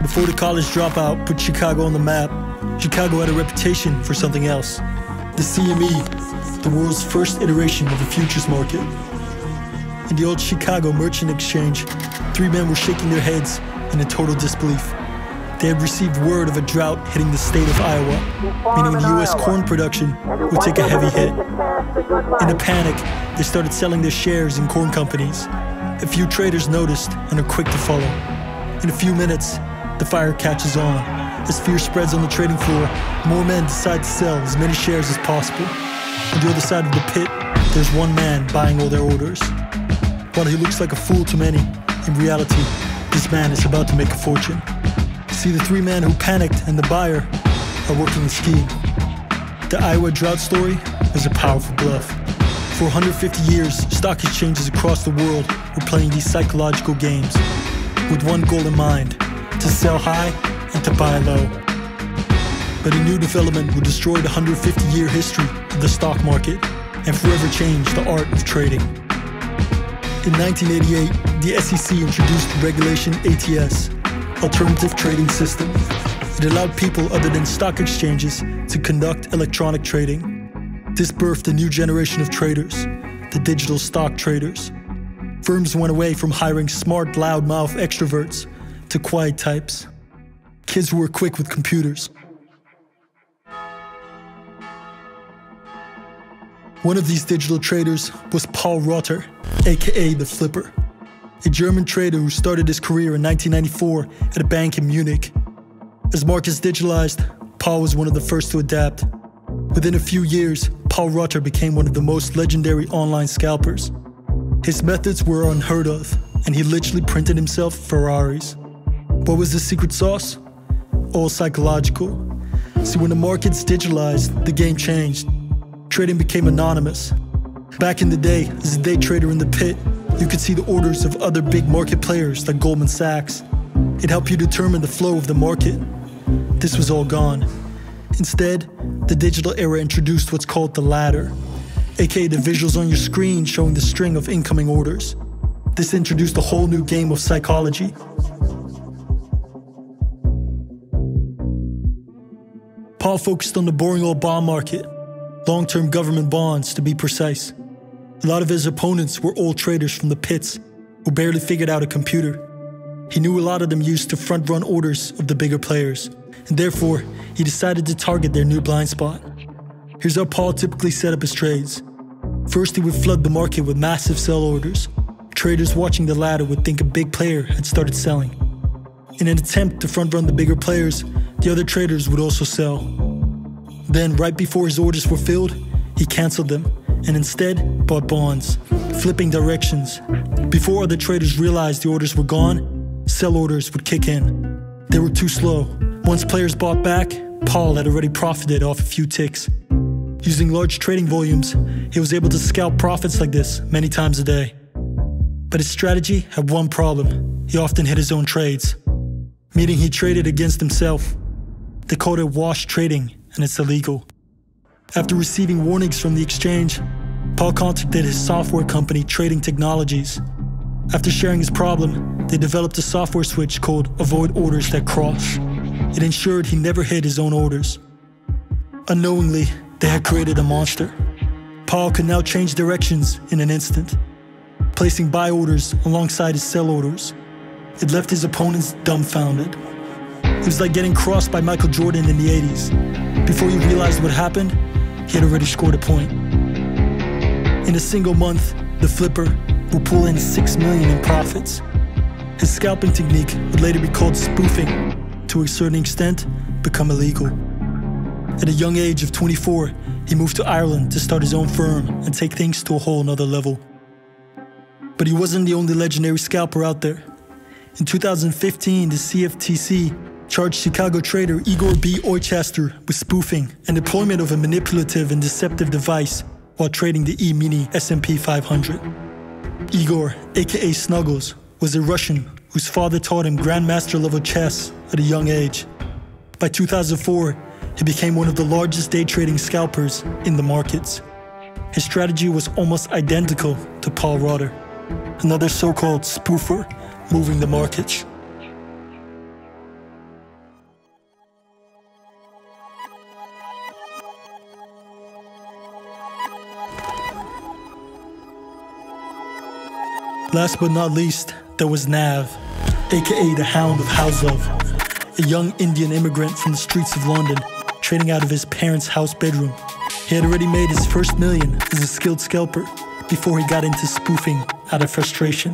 Before the college dropout put Chicago on the map, Chicago had a reputation for something else. The CME, the world's first iteration of the futures market. In the old Chicago Merchant Exchange, three men were shaking their heads in total disbelief. They had received word of a drought hitting the state of Iowa, meaning the U.S. corn production would take a heavy hit. In a panic, they started selling their shares in corn companies. A few traders noticed and are quick to follow. In a few minutes, the fire catches on. As fear spreads on the trading floor, more men decide to sell as many shares as possible. On the other side of the pit, there's one man buying all their orders. While he looks like a fool to many, in reality, this man is about to make a fortune. See, the three men who panicked and the buyer are working a scheme. The Iowa drought story was a powerful bluff. For 150 years, stock exchanges across the world were playing these psychological games with one goal in mind: to sell high and to buy low. But a new development would destroy the 150-year history of the stock market and forever change the art of trading. In 1988, the SEC introduced Regulation ATS, Alternative Trading System. It allowed people other than stock exchanges to conduct electronic trading. This birthed a new generation of traders, the digital stock traders. Firms went away from hiring smart, loudmouth extroverts to quiet types, kids who were quick with computers. One of these digital traders was Paul Rotter, aka the Flipper, a German trader who started his career in 1994 at a bank in Munich. As markets digitalized, Paul was one of the first to adapt. Within a few years, Paul Rotter became one of the most legendary online scalpers. His methods were unheard of, and he literally printed himself Ferraris. What was the secret sauce? All psychological. See, when the markets digitalized, the game changed. Trading became anonymous. Back in the day, as a day trader in the pit, you could see the orders of other big market players like Goldman Sachs. It helped you determine the flow of the market. This was all gone. Instead, the digital era introduced what's called the ladder, aka the visuals on your screen showing the string of incoming orders. This introduced a whole new game of psychology. Paul focused on the boring old bond market, long-term government bonds to be precise. A lot of his opponents were old traders from the pits who barely figured out a computer. He knew a lot of them used to front-run orders of the bigger players, and therefore, he decided to target their new blind spot. Here's how Paul typically set up his trades. First, he would flood the market with massive sell orders. Traders watching the ladder would think a big player had started selling. In an attempt to front-run the bigger players, the other traders would also sell. Then, right before his orders were filled, he canceled them and instead bought bonds, flipping directions. Before other traders realized the orders were gone, sell orders would kick in. They were too slow. Once players bought back, Paul had already profited off a few ticks. Using large trading volumes, he was able to scalp profits like this many times a day. But his strategy had one problem: he often hit his own trades, meaning he traded against himself. They called it wash trading, and it's illegal. After receiving warnings from the exchange, Paul contacted his software company, Trading Technologies. After sharing his problem, they developed a software switch called Avoid Orders That Cross. It ensured he never hit his own orders. Unknowingly, they had created a monster. Paul could now change directions in an instant, placing buy orders alongside his sell orders. It left his opponents dumbfounded. It was like getting crossed by Michael Jordan in the 80s. Before you realized what happened, he had already scored a point. In a single month, the Flipper would pull in $6 million in profits. His scalping technique would later be called spoofing, to a certain extent, become illegal. At a young age of 24, he moved to Ireland to start his own firm and take things to a whole nother level. But he wasn't the only legendary scalper out there. In 2015, the CFTC charged Chicago trader Igor B Oychester with spoofing and deployment of a manipulative and deceptive device while trading the E-mini S&P 500. Igor, aka Snuggles, was a Russian whose father taught him grandmaster-level chess at a young age. By 2004, he became one of the largest day trading scalpers in the markets. His strategy was almost identical to Paul Rotter, another so-called spoofer moving the markets. Last but not least, there was Nav, aka the Hound of Hounslow, a young Indian immigrant from the streets of London, trading out of his parents' house bedroom. He had already made his first million as a skilled scalper before he got into spoofing out of frustration.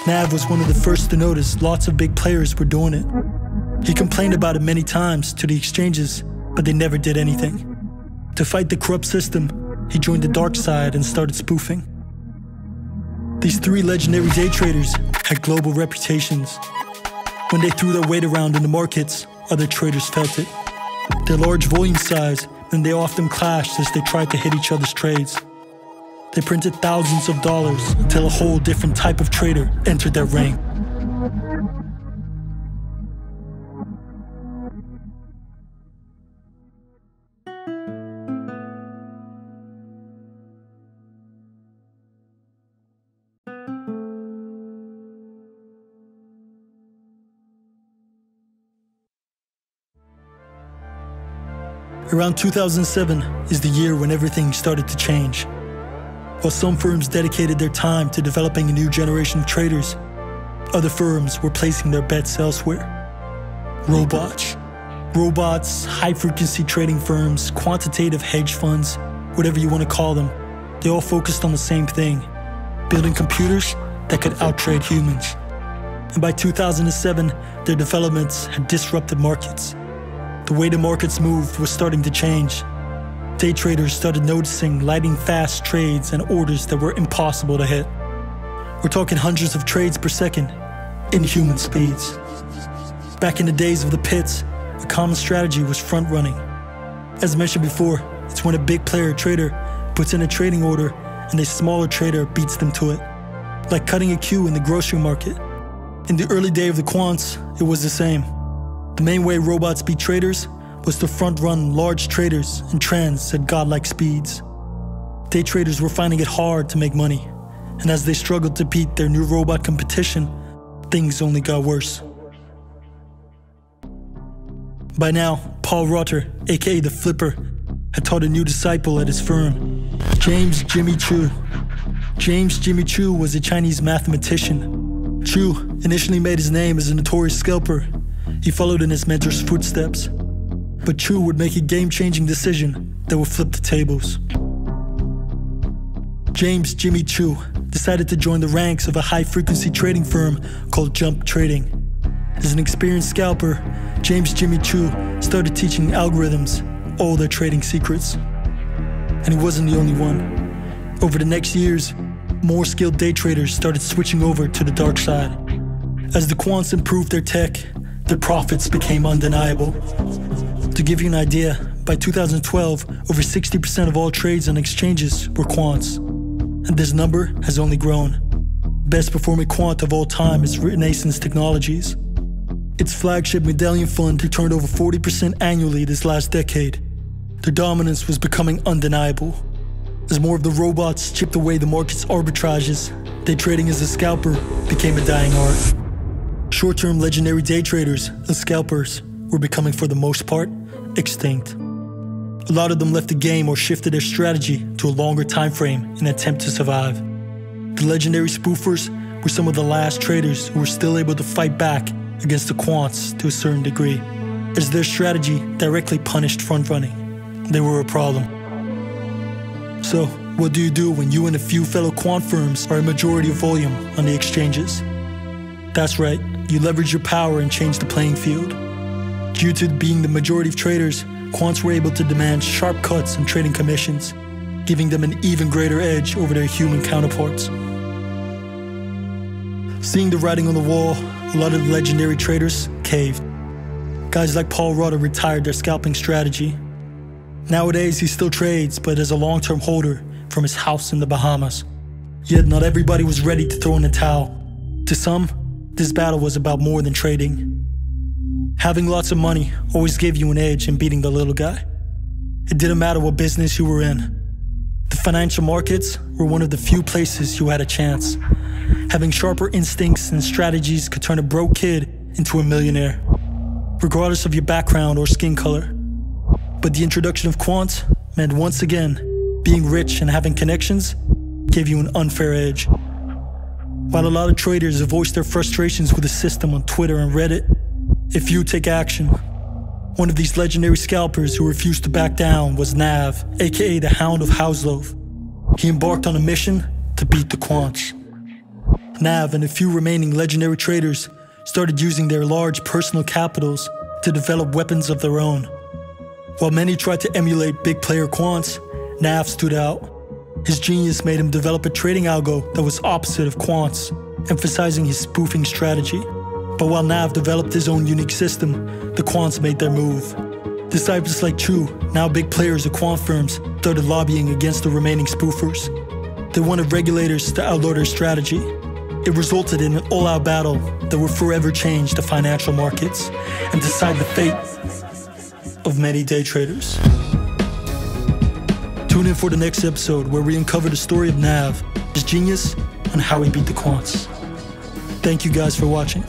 Nav was one of the first to notice lots of big players were doing it. He complained about it many times to the exchanges, but they never did anything. To fight the corrupt system, he joined the dark side and started spoofing. These three legendary day traders had global reputations. When they threw their weight around in the markets, other traders felt it. Their large volume size meant they often clashed as they tried to hit each other's trades. They printed thousands of dollars until a whole different type of trader entered their rank. Around 2007 is the year when everything started to change. While some firms dedicated their time to developing a new generation of traders, other firms were placing their bets elsewhere. Robots, high-frequency trading firms, quantitative hedge funds, whatever you want to call them, they all focused on the same thing, building computers that could out-trade humans. And by 2007, their developments had disrupted markets. The way the markets moved was starting to change. Day traders started noticing lightning fast trades and orders that were impossible to hit. We're talking hundreds of trades per second, inhuman speeds. Back in the days of the pits, a common strategy was front running. As mentioned before, it's when a big player trader puts in a trading order and a smaller trader beats them to it. Like cutting a queue in the grocery market. In the early day of the quants, it was the same. The main way robots beat traders was to front-run large traders and trends at godlike speeds. Day traders were finding it hard to make money, and as they struggled to beat their new robot competition, things only got worse. By now, Paul Rotter, aka the Flipper, had taught a new disciple at his firm, James Jimmy Chu. James Jimmy Chu was a Chinese mathematician. Chu initially made his name as a notorious scalper. He followed in his mentor's footsteps. But Chu would make a game-changing decision that would flip the tables. James Jimmy Chu decided to join the ranks of a high-frequency trading firm called Jump Trading. As an experienced scalper, James Jimmy Chu started teaching algorithms all their trading secrets. And he wasn't the only one. Over the next years, more skilled day traders started switching over to the dark side. As the quants improved their tech, their profits became undeniable. To give you an idea, by 2012, over 60% of all trades on exchanges were quants. And this number has only grown. Best performing quant of all time is Renaissance Technologies. Its flagship medallion fund returned over 40% annually this last decade. Their dominance was becoming undeniable. As more of the robots chipped away the market's arbitrages, day trading as a scalper became a dying art. Short-term legendary day traders and scalpers were becoming, for the most part, extinct. A lot of them left the game or shifted their strategy to a longer time frame in an attempt to survive. The legendary spoofers were some of the last traders who were still able to fight back against the quants to a certain degree, as their strategy directly punished front-running. They were a problem. So, what do you do when you and a few fellow quant firms are a majority of volume on the exchanges? That's right, you leverage your power and change the playing field. Due to being the majority of traders, quants were able to demand sharp cuts in trading commissions, giving them an even greater edge over their human counterparts. Seeing the writing on the wall, a lot of the legendary traders caved. Guys like Paul Rotter retired their scalping strategy. Nowadays, he still trades, but as a long-term holder from his house in the Bahamas. Yet not everybody was ready to throw in the towel. To some, this battle was about more than trading. Having lots of money always gave you an edge in beating the little guy. It didn't matter what business you were in. The financial markets were one of the few places you had a chance. Having sharper instincts and strategies could turn a broke kid into a millionaire, regardless of your background or skin color. But the introduction of quants meant once again, being rich and having connections gave you an unfair edge. While a lot of traders have voiced their frustrations with the system on Twitter and Reddit, a few take action. One of these legendary scalpers who refused to back down was Nav, aka the Hound of Hounslow. He embarked on a mission to beat the quants. Nav and a few remaining legendary traders started using their large personal capitals to develop weapons of their own. While many tried to emulate big player quants, Nav stood out. His genius made him develop a trading algo that was opposite of quants, emphasizing his spoofing strategy. But while Nav developed his own unique system, the quants made their move. Disciples like Chu, now big players of quant firms, started lobbying against the remaining spoofers. They wanted regulators to outlaw their strategy. It resulted in an all-out battle that would forever change the financial markets and decide the fate of many day traders. Tune in for the next episode where we uncover the story of Nav, his genius, and how he beat the quants. Thank you guys for watching.